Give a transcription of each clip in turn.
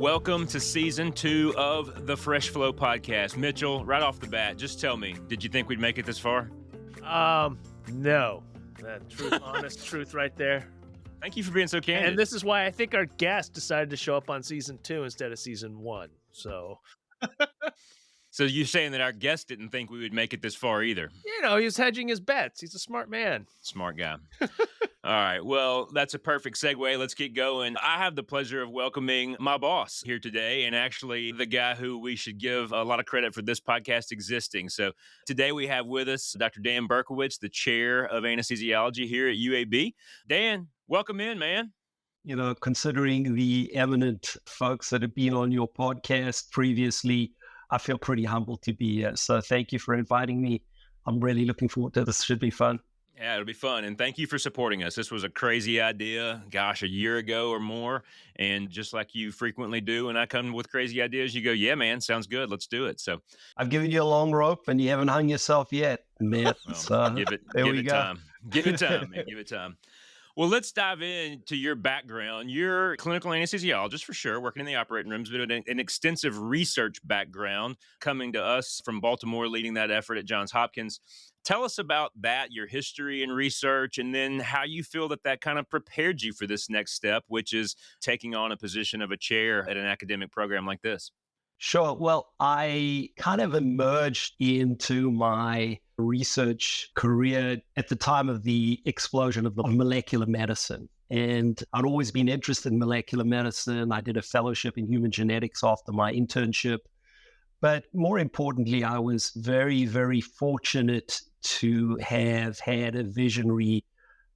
Welcome to season 2 of the Fresh Flow podcast. Mitchell, right off the bat, just tell me, did you think we'd make it this far? No. That truth, honest truth right there. Thank you for being so candid. And this is why I think our guest decided to show up on season 2 instead of season 1. So you're saying that our guest didn't think we would make it this far either? You know, he's hedging his bets. He's a smart man. Smart guy. All right. Well, that's a perfect segue. Let's get going. I have the pleasure of welcoming my boss here today, and actually the guy who we should give a lot of credit for this podcast existing. So today we have with us Dr. Dan Berkowitz, the chair of anesthesiology here at UAB. Dan, welcome in, man. You know, considering the eminent folks that have been on your podcast previously, I feel pretty humbled to be here. So thank you for inviting me. I'm really looking forward to this. Should be fun. Yeah, it'll be fun. And thank you for supporting us. This was a crazy idea, a year ago or more. And just like you frequently do, when I come with crazy ideas, you go, yeah, man, sounds good. Let's do it. So I've given you a long rope and you haven't hung yourself yet, man. Well, so give it go. Time. Give it time, man. Give it time. Well, let's dive into your background. You're a clinical anesthesiologist for sure, working in the operating rooms, but an extensive research background coming to us from Baltimore, leading that effort at Johns Hopkins. Tell us about that, your history and research, and then how you feel that kind of prepared you for this next step, which is taking on a position of a chair at an academic program like this. Sure. Well, I kind of emerged into my research career at the time of the explosion of molecular medicine. And I'd always been interested in molecular medicine. I did a fellowship in human genetics after my internship. But more importantly, I was very, very fortunate to have had a visionary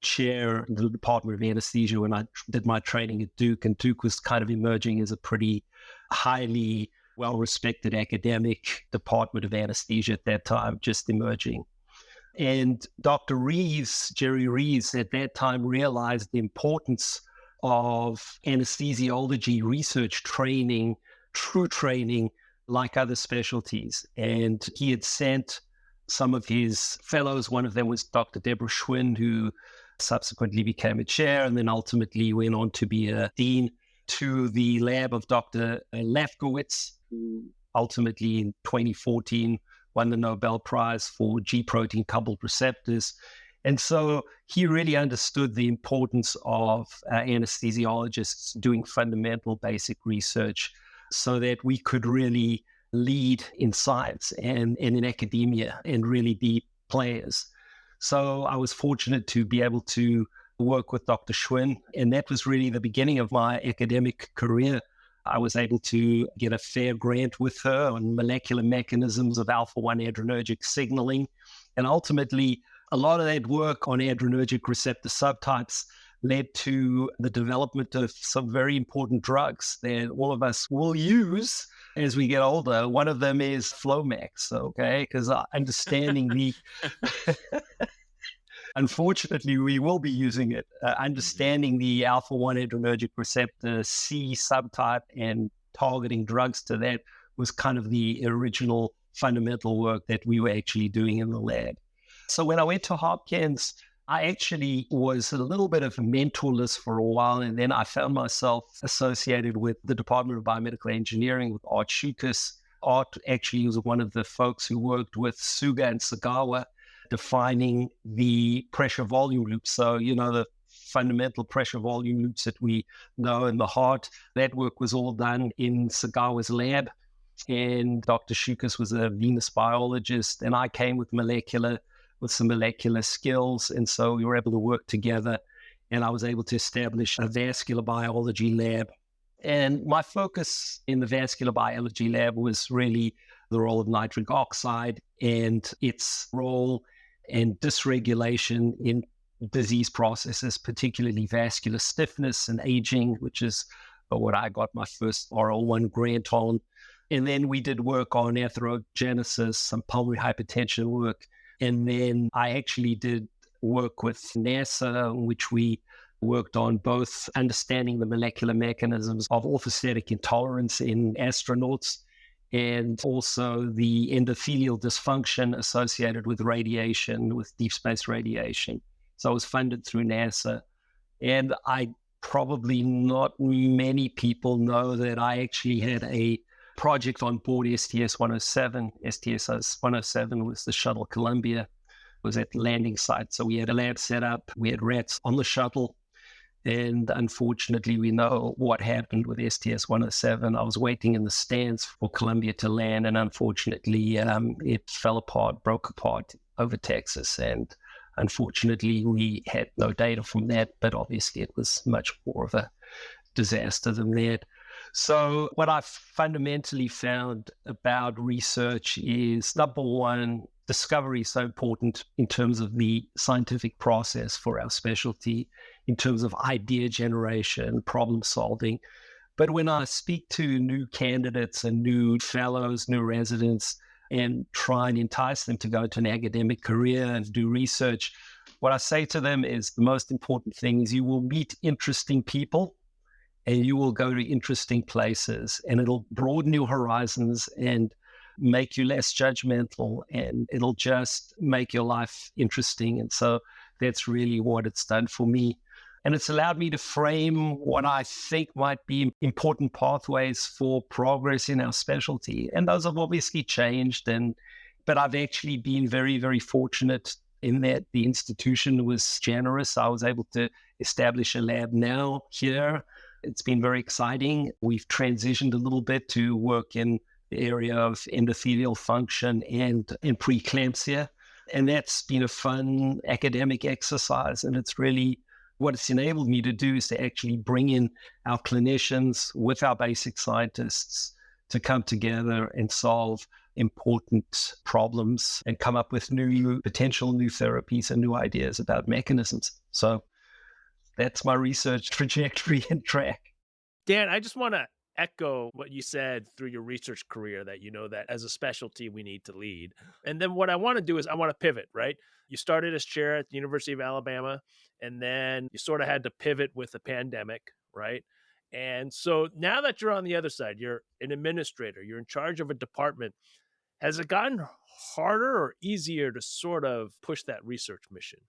chair in the Department of Anesthesia when I did my training at Duke. And Duke was kind of emerging as a pretty highly well-respected academic department of anesthesia at that time, just emerging. And Dr. Reeves, Jerry Reeves, at that time realized the importance of anesthesiology research training, true training, like other specialties. And he had sent some of his fellows, one of them was Dr. Deborah Schwinn, who subsequently became a chair and then ultimately went on to be a dean, to the lab of Dr. Berkowitz, who ultimately in 2014 won the Nobel Prize for G-protein coupled receptors. And so he really understood the importance of anesthesiologists doing fundamental basic research so that we could really lead in science and in academia and really be players. So I was fortunate to be able to work with Dr. Schwinn, and that was really the beginning of my academic career. I was able to get a fair grant with her on molecular mechanisms of alpha-1 adrenergic signaling. And ultimately, a lot of that work on adrenergic receptor subtypes led to the development of some very important drugs that all of us will use as we get older. One of them is Flomax, okay? Because understanding the... Unfortunately, we will be using it. Understanding the alpha-1 adrenergic receptor C subtype and targeting drugs to that was kind of the original fundamental work that we were actually doing in the lab. So when I went to Hopkins, I actually was a little bit of a mentorless for a while, and then I found myself associated with the Department of Biomedical Engineering with Art Shukas. Art actually was one of the folks who worked with Suga and Sagawa, defining the pressure volume loops. So, you know, the fundamental pressure volume loops that we know in the heart, that work was all done in Sagawa's lab. And Dr. Shukas was a venous biologist, and I came with some molecular skills. And so we were able to work together, and I was able to establish a vascular biology lab. And my focus in the vascular biology lab was really the role of nitric oxide and its role and dysregulation in disease processes, particularly vascular stiffness and aging, which is what I got my first RL1 grant on. And then we did work on atherogenesis, some pulmonary hypertension work. And then I actually did work with NASA, in which we worked on both understanding the molecular mechanisms of orthostatic intolerance in astronauts and also the endothelial dysfunction associated with radiation, with deep space radiation. So I was funded through NASA. And I probably not many people know that I actually had a project on board STS-107. STS-107 was the shuttle Columbia, was at the landing site. So we had a lab set up, we had rats on the shuttle. And unfortunately, we know what happened with STS-107. I was waiting in the stands for Columbia to land, and unfortunately, it fell apart, broke apart over Texas. And unfortunately, we had no data from that, but obviously it was much more of a disaster than that. So what I fundamentally found about research is, number one, discovery is so important in terms of the scientific process for our specialty, in terms of idea generation, problem solving. But when I speak to new candidates and new fellows, new residents, and try and entice them to go into an academic career and do research, what I say to them is the most important thing is you will meet interesting people and you will go to interesting places, and it'll broaden your horizons and make you less judgmental, and it'll just make your life interesting. And so that's really what it's done for me. And it's allowed me to frame what I think might be important pathways for progress in our specialty. And those have obviously changed. But I've actually been very, very fortunate in that the institution was generous. I was able to establish a lab now here. It's been very exciting. We've transitioned a little bit to work in the area of endothelial function and preeclampsia. And that's been a fun academic exercise. And it's really what it's enabled me to do is to actually bring in our clinicians with our basic scientists to come together and solve important problems and come up with potential new therapies and new ideas about mechanisms. So that's my research trajectory and track. Dan, I just want to echo what you said through your research career, that you know that as a specialty we need to lead. And then what I want to do is I want to pivot, right? You started as chair at the University of Alabama, and then you sort of had to pivot with the pandemic, right? And so now that you're on the other side, you're an administrator, you're in charge of a department. Has it gotten harder or easier to sort of push that research mission?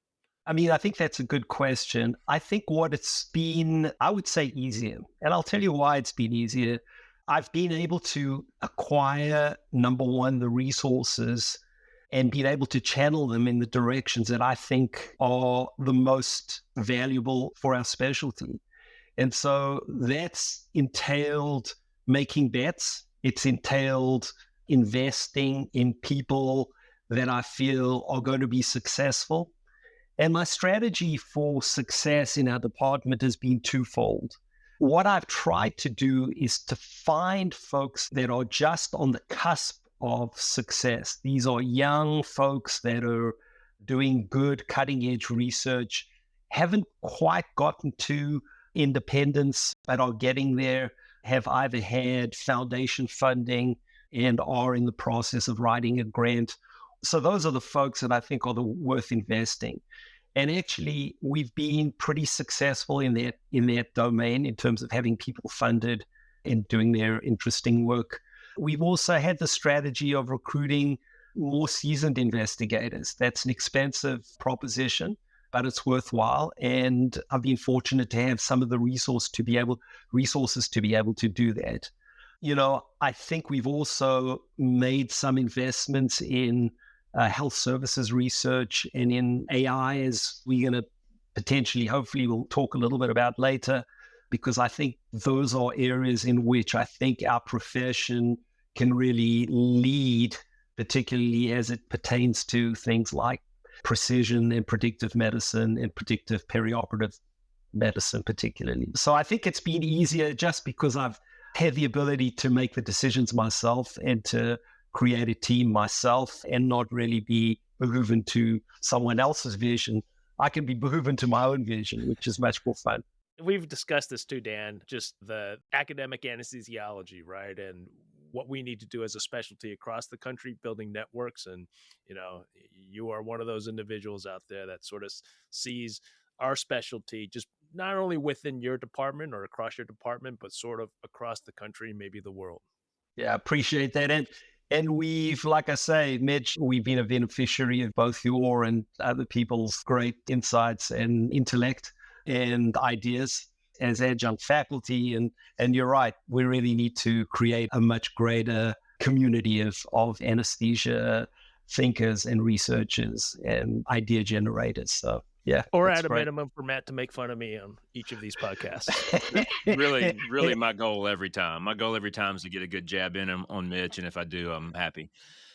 I mean, I think that's a good question. I think what it's been, I would say easier. And I'll tell you why it's been easier. I've been able to acquire, number one, the resources and been able to channel them in the directions that I think are the most valuable for our specialty. And so that's entailed making bets. It's entailed investing in people that I feel are going to be successful. And my strategy for success in our department has been twofold. What I've tried to do is to find folks that are just on the cusp of success. These are young folks that are doing good cutting-edge research, haven't quite gotten to independence, but are getting there, have either had foundation funding and are in the process of writing a grant. So those are the folks that I think are worth investing. And actually, we've been pretty successful in that domain in terms of having people funded and doing their interesting work. We've also had the strategy of recruiting more seasoned investigators. That's an expensive proposition, but it's worthwhile. And I've been fortunate to have some of the resources to be able to do that. You know, I think we've also made some investments in health services research and in AI, as we're going to potentially, hopefully, we'll talk a little bit about later, because I think those are areas in which I think our profession can really lead, particularly as it pertains to things like precision and predictive medicine and predictive perioperative medicine particularly. So I think it's been easier just because I've had the ability to make the decisions myself and to create a team myself and not really be beholden to someone else's vision. I can be beholden to my own vision, which is much more fun. We've discussed this too, Dan, just the academic anesthesiology, right? And what we need to do as a specialty across the country, building networks. And, you know, you are one of those individuals out there that sort of sees our specialty just not only within your department or across your department, but sort of across the country, maybe the world. Yeah, I appreciate that. And we've, like I say, Mitch, we've been a beneficiary of both your and other people's great insights and intellect and ideas. as adjunct faculty. And you're right, we really need to create a much greater community of anesthesia thinkers and researchers and idea generators. So yeah. Or that's at a great. minimum for Matt to make fun of me on each of these podcasts. Really my goal every time. My goal every time is to get a good jab in on Mitch, and if I do, I'm happy.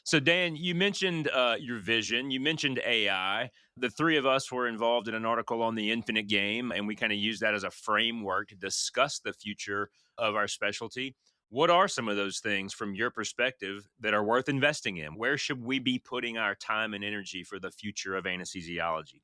So Dan, you mentioned your vision. You mentioned AI. The three of us were involved in an article on the infinite game, and we kind of used that as a framework to discuss the future of our specialty. What are some of those things from your perspective that are worth investing in? Where should we be putting our time and energy for the future of anesthesiology?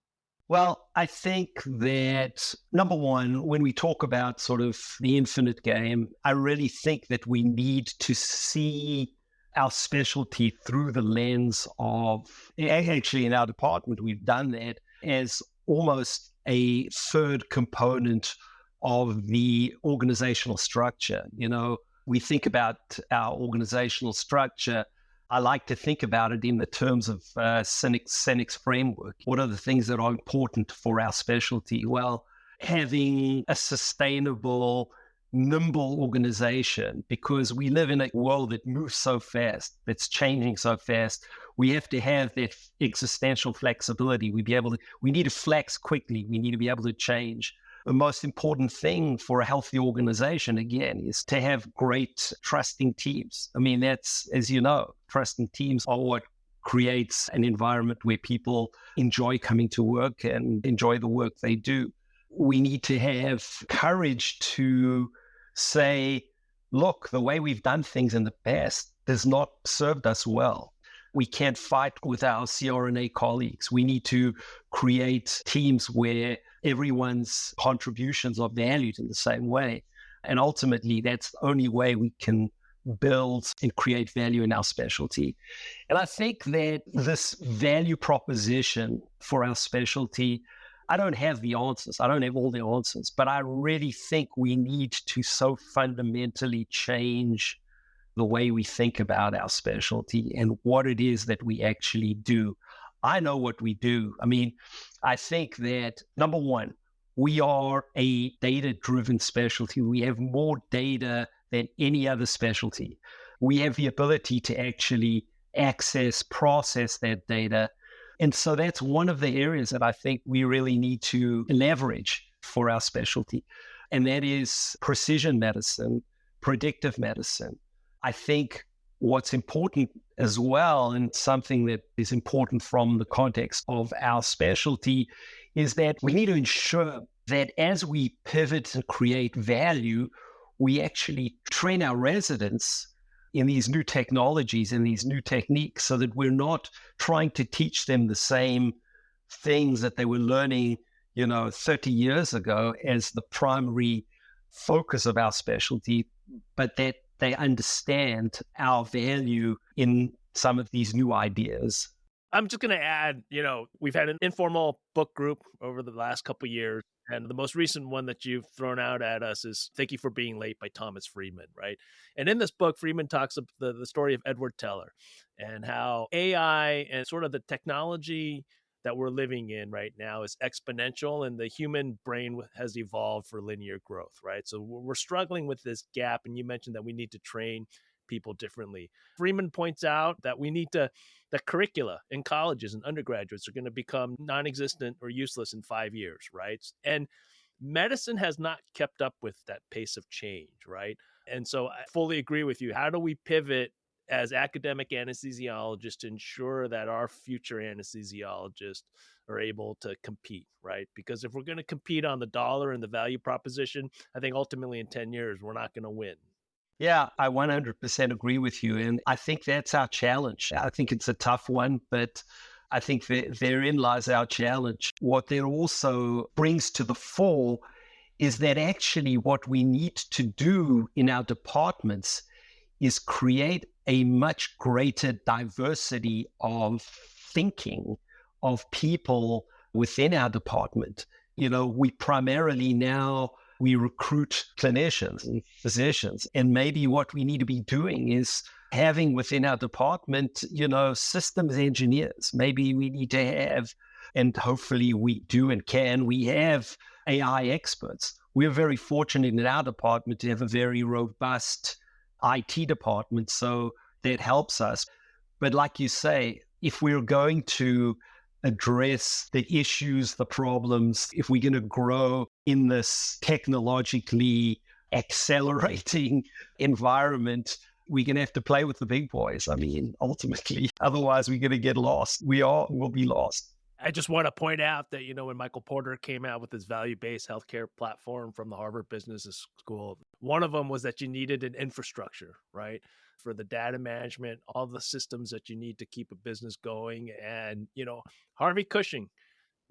Well, I think that number one, when we talk about sort of the infinite game, I really think that we need to see our specialty through the lens of, actually in our department, we've done that as almost a third component of the organizational structure. We think about our organizational structure. I like to think about it in the terms of Senex's framework. What are the things that are important for our specialty? Well, having a sustainable, nimble organization, because we live in a world that moves so fast, that's changing so fast. We have to have that existential flexibility. We need to flex quickly. We need to be able to change. The most important thing for a healthy organization, again, is to have great trusting teams. I mean, that's, as you know, trusting teams are what creates an environment where people enjoy coming to work and enjoy the work they do. We need to have courage to say, look, the way we've done things in the past has not served us well. We can't fight with our CRNA colleagues. We need to create teams where everyone's contributions are valued in the same way. And ultimately, that's the only way we can build and create value in our specialty. And I think that this value proposition for our specialty, I don't have the answers. I don't have all the answers, but I really think we need to so fundamentally change the way we think about our specialty and what it is that we actually do. I know what we do. I mean, I think that, number one, we are a data-driven specialty. We have more data than any other specialty. We have the ability to actually access, process that data. And so that's one of the areas that I think we really need to leverage for our specialty. And that is precision medicine, predictive medicine. I think what's important as well, and something that is important from the context of our specialty, is that we need to ensure that as we pivot and create value, we actually train our residents in these new technologies and these new techniques so that we're not trying to teach them the same things that they were learning, 30 years ago as the primary focus of our specialty, but that they understand our value in some of these new ideas. I'm just going to add, we've had an informal book group over the last couple of years. And the most recent one that you've thrown out at us is Thank You for Being Late by Thomas Friedman, right? And in this book, Friedman talks of the story of Edward Teller and how AI and sort of the technology that we're living in right now is exponential, and the human brain has evolved for linear growth, right? So we're struggling with this gap, and you mentioned that we need to train people differently. Freeman points out that the curricula in colleges and undergraduates are going to become non-existent or useless in 5 years, right? And medicine has not kept up with that pace of change, right? And so I fully agree with you. How do we pivot as academic anesthesiologists to ensure that our future anesthesiologists are able to compete, right? Because if we're going to compete on the dollar and the value proposition, I think ultimately in 10 years, we're not going to win. Yeah, I 100% agree with you. And I think that's our challenge. I think it's a tough one, but I think therein lies our challenge. What that also brings to the fore is that actually what we need to do in our departments is create a much greater diversity of thinking of people within our department. We primarily now we recruit clinicians and physicians. And maybe what we need to be doing is having within our department, systems engineers. Maybe we need to have, and hopefully we do and can, we have AI experts. we're very fortunate in our department to have a very robust IT department. So that helps us. But like you say, if we're going to address the issues, the problems, if we're going to grow in this technologically accelerating environment, we're going to have to play with the big boys. I mean, ultimately, otherwise we're going to get lost. We'll be lost. I just want to point out that, when Michael Porter came out with his value-based healthcare platform from the Harvard Business School, one of them was that you needed an infrastructure, right? For the data management, all the systems that you need to keep a business going. And, Harvey Cushing,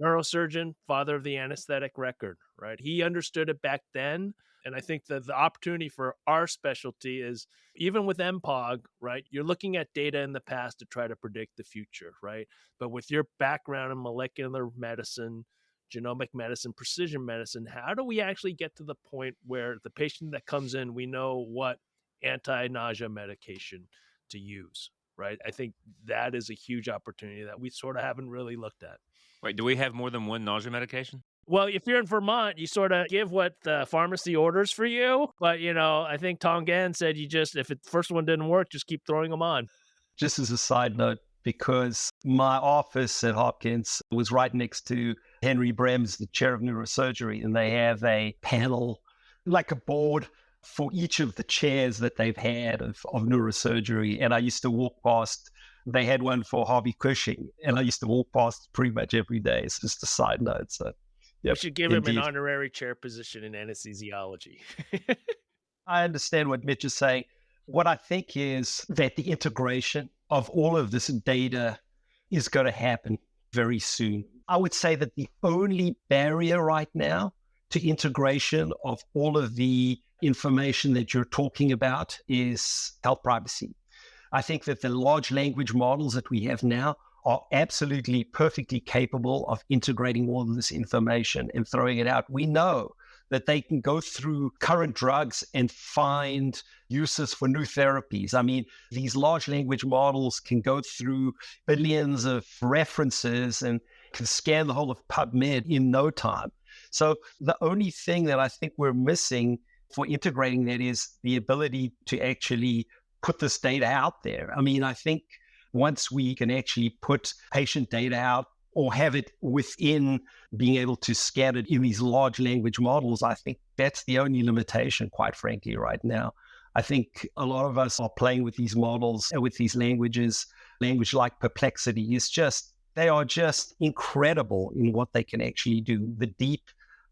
neurosurgeon, father of the anesthetic record, right? He understood it back then. And I think that the opportunity for our specialty is, even with MPOG, right? You're looking at data in the past to try to predict the future, right? But with your background in molecular medicine, genomic medicine, precision medicine, how do we actually get to the point where the patient that comes in, we know what anti-nausea medication to use, right? I think that is a huge opportunity that we sort of haven't really looked at. Wait, do we have more than one nausea medication? Well, if you're in Vermont, you sort of give what the pharmacy orders for you. But, I think Tongan said if the first one didn't work, just keep throwing them on. Just as a side note, because my office at Hopkins was right next to Henry Brem's, the chair of neurosurgery, and they have a panel, like a board for each of the chairs that they've had of neurosurgery. And I used to walk past, they had one for Harvey Cushing, and I used to walk past pretty much every day. It's just a side note. So, we should give him an honorary chair position in anesthesiology. I understand what Mitch is saying. What I think is that the integration of all of this data is going to happen very soon. I would say that the only barrier right now to integration of all of the information that you're talking about is health privacy. I think that the large language models that we have now are absolutely perfectly capable of integrating all of this information and throwing it out. We know that they can go through current drugs and find uses for new therapies. I mean, these large language models can go through billions of references and can scan the whole of PubMed in no time. So the only thing that I think we're missing for integrating that is the ability to actually put this data out there. I mean, I think once we can actually put patient data out or have it within being able to scan it in these large language models, I think that's the only limitation, quite frankly, right now. I think a lot of us are playing with these models and with these languages. Language like Perplexity is they are just incredible in what they can actually do. The deep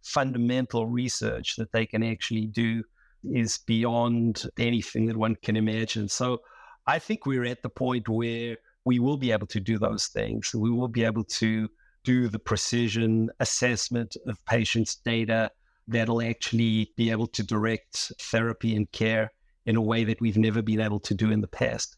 fundamental research that they can actually do is beyond anything that one can imagine. So I think we're at the point where we will be able to do those things. We will be able to do the precision assessment of patients' data that'll actually be able to direct therapy and care in a way that we've never been able to do in the past.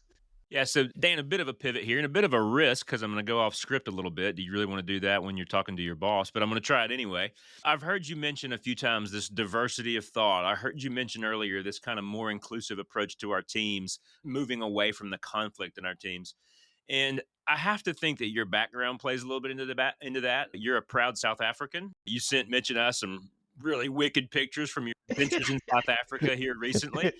Yeah, so Dan, a bit of a pivot here and a bit of a risk because I'm going to go off script a little bit. Do you really want to do that when you're talking to your boss? But I'm going to try it anyway. I've heard you mention a few times this diversity of thought. I heard you mention earlier this kind of more inclusive approach to our teams, moving away from the conflict in our teams. And I have to think that your background plays a little bit into that. You're a proud South African. You sent Mitch and I some really wicked pictures from your adventures in South Africa here recently.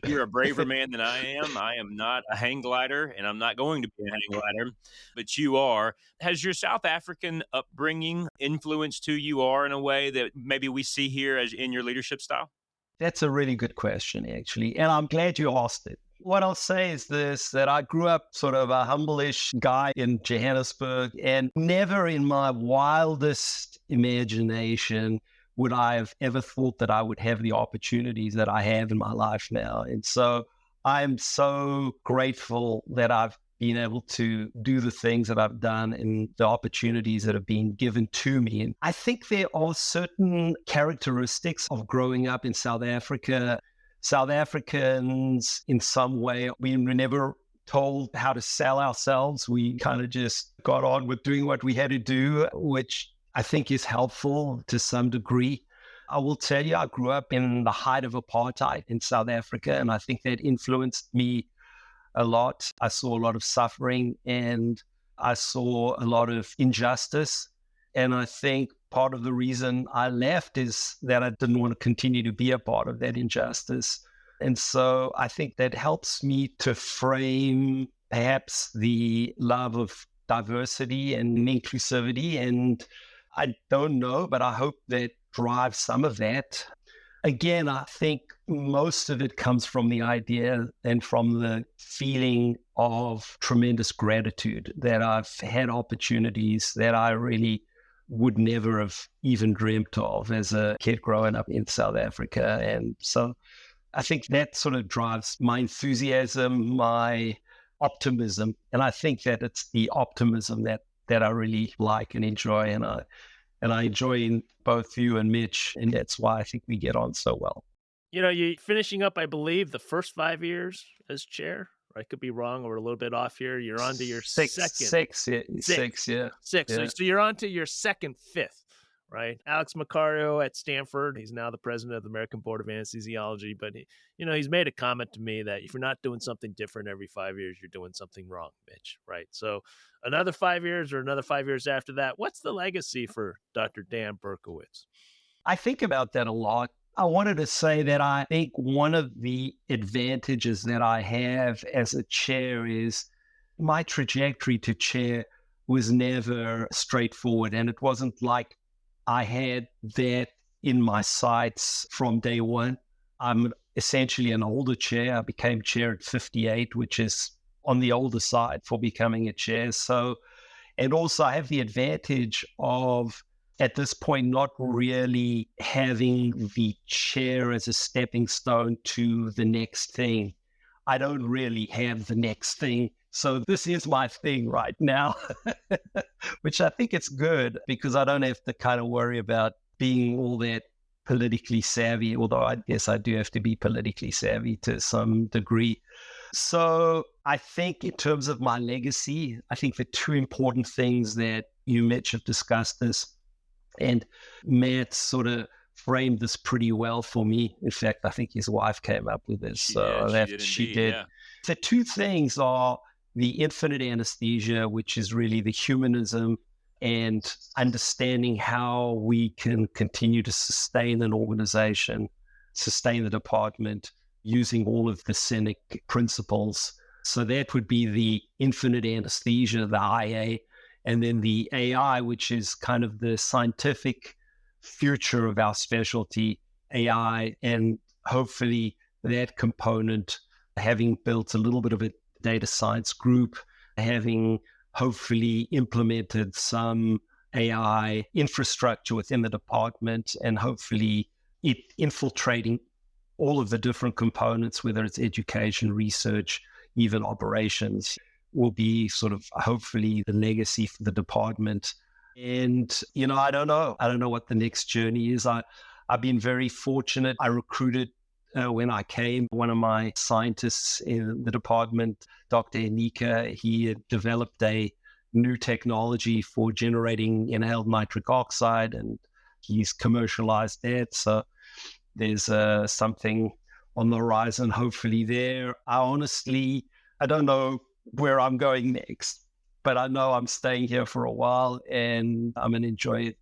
You're a braver man than I am. I am not a hang glider, and I'm not going to be a hang glider, but you are. Has your South African upbringing influenced who you are in a way that maybe we see here as in your leadership style? That's a really good question, actually, and I'm glad you asked it. What I'll say is this, that I grew up sort of a humble-ish guy in Johannesburg, and never in my wildest imagination would I have ever thought that I would have the opportunities that I have in my life now. And so I'm so grateful that I've been able to do the things that I've done and the opportunities that have been given to me. And I think there are certain characteristics of growing up in South Africa. South Africans, in some way, we were never told how to sell ourselves. We kind of just got on with doing what we had to do, which I think is helpful to some degree. I will tell you, I grew up in the height of apartheid in South Africa, and I think that influenced me a lot. I saw a lot of suffering and I saw a lot of injustice. And I think part of the reason I left is that I didn't want to continue to be a part of that injustice. And so I think that helps me to frame perhaps the love of diversity and inclusivity. And I don't know, but I hope that drives some of that. Again, I think most of it comes from the idea and from the feeling of tremendous gratitude that I've had opportunities that I really would never have even dreamt of as a kid growing up in South Africa. And so I think that sort of drives my enthusiasm, my optimism. And I think that it's the optimism that I really like and enjoy. And I enjoy in both you and Mitch, and that's why I think we get on so well. You finishing up, I believe, the first 5 years as chair. I could be wrong or a little bit off here. You're on to your second. Six, yeah. Six. Yeah. So you're on to your second fifth, right? Alex Macario at Stanford. He's now the president of the American Board of Anesthesiology. But, he's made a comment to me that if you're not doing something different every 5 years, you're doing something wrong, Mitch, right? So another 5 years or another 5 years after that, what's the legacy for Dr. Dan Berkowitz? I think about that a lot. I wanted to say that I think one of the advantages that I have as a chair is my trajectory to chair was never straightforward. And it wasn't like I had that in my sights from day one. I'm essentially an older chair. I became chair at 58, which is on the older side for becoming a chair. So, and also I have the advantage of at this point, not really having the chair as a stepping stone to the next thing. I don't really have the next thing. So this is my thing right now, which I think it's good because I don't have to kind of worry about being all that politically savvy, although I guess I do have to be politically savvy to some degree. So I think in terms of my legacy, I think the two important things that you, Mitch, have discussed this, and Matt sort of framed this pretty well for me. In fact, I think his wife came up with this. She did. Yeah. The two things are the infinite anesthesia, which is really the humanism and understanding how we can continue to sustain an organization, sustain the department using all of the Cynic principles. So that would be the infinite anesthesia, the IA. And then the AI, which is kind of the scientific future of our specialty, AI, and hopefully that component, having built a little bit of a data science group, having hopefully implemented some AI infrastructure within the department, and hopefully it infiltrating all of the different components, whether it's education, research, even operations, will be sort of hopefully the legacy for the department. And, I don't know. I don't know what the next journey is. I've been very fortunate. I recruited when I came, one of my scientists in the department, Dr. Enika, he had developed a new technology for generating inhaled nitric oxide, and he's commercialized that. So there's something on the horizon, hopefully there. I don't know where I'm going next, but I know I'm staying here for a while, and I'm going to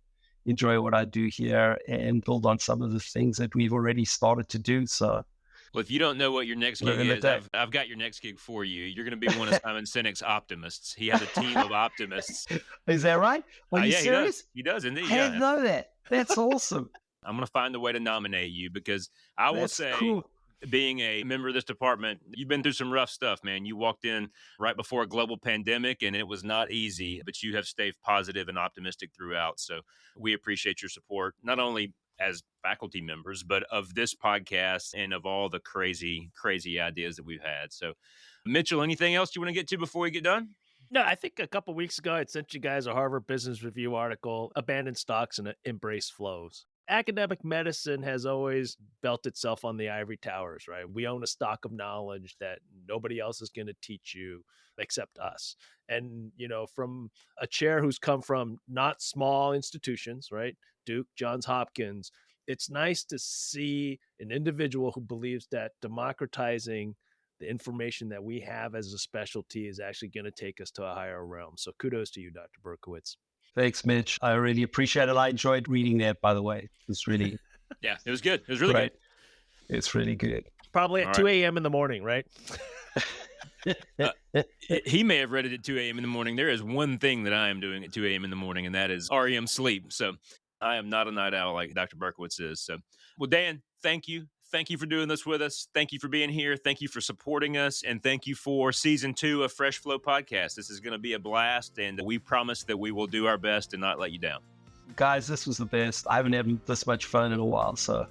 enjoy what I do here and build on some of the things that we've already started to do. So, well, if you don't know what your next gig is, I've got your next gig for you. You're going to be one of Simon Sinek's optimists. He has a team of optimists. Is that right? Are you serious? He does indeed. I didn't know that. That's awesome. I'm going to find a way to nominate you because I will say, cool. Being a member of this department, you've been through some rough stuff, man. You walked in right before a global pandemic and it was not easy, but you have stayed positive and optimistic throughout. So we appreciate your support, not only as faculty members, but of this podcast and of all the crazy, crazy ideas that we've had. So Mitchell, anything else you want to get to before we get done? No, I think a couple weeks ago, I sent you guys a Harvard Business Review article, Abandon Stocks and Embrace Flows. Academic medicine has always built itself on the ivory towers, right? We own a stock of knowledge that nobody else is going to teach you except us. And, from a chair who's come from not small institutions, right? Duke, Johns Hopkins, it's nice to see an individual who believes that democratizing the information that we have as a specialty is actually going to take us to a higher realm. So kudos to you, Dr. Berkowitz. Thanks, Mitch. I really appreciate it. I enjoyed reading that, by the way. It's really Yeah, it was good. It was really great. It's really good. Probably at All 2 right. a.m. in the morning, right? He may have read it at 2 a.m. in the morning. There is one thing that I am doing at 2 a.m. in the morning, and that is REM sleep. So I am not a night owl like Dr. Berkowitz is. So, well, Dan, thank you. Thank you for doing this with us. Thank you for being here. Thank you for supporting us. And thank you for season 2 of Fresh Flow Podcast. This is going to be a blast. And we promise that we will do our best and not let you down. Guys, this was the best. I haven't had this much fun in a while, so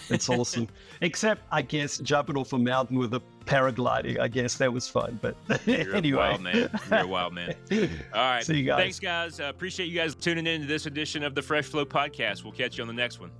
it's awesome. Except, I guess, jumping off a mountain with a paragliding. I guess that was fun. But You're anyway. a wild man. You're a wild man. All right. See you guys. Thanks, guys. Appreciate you guys tuning in to this edition of the Fresh Flow Podcast. We'll catch you on the next one.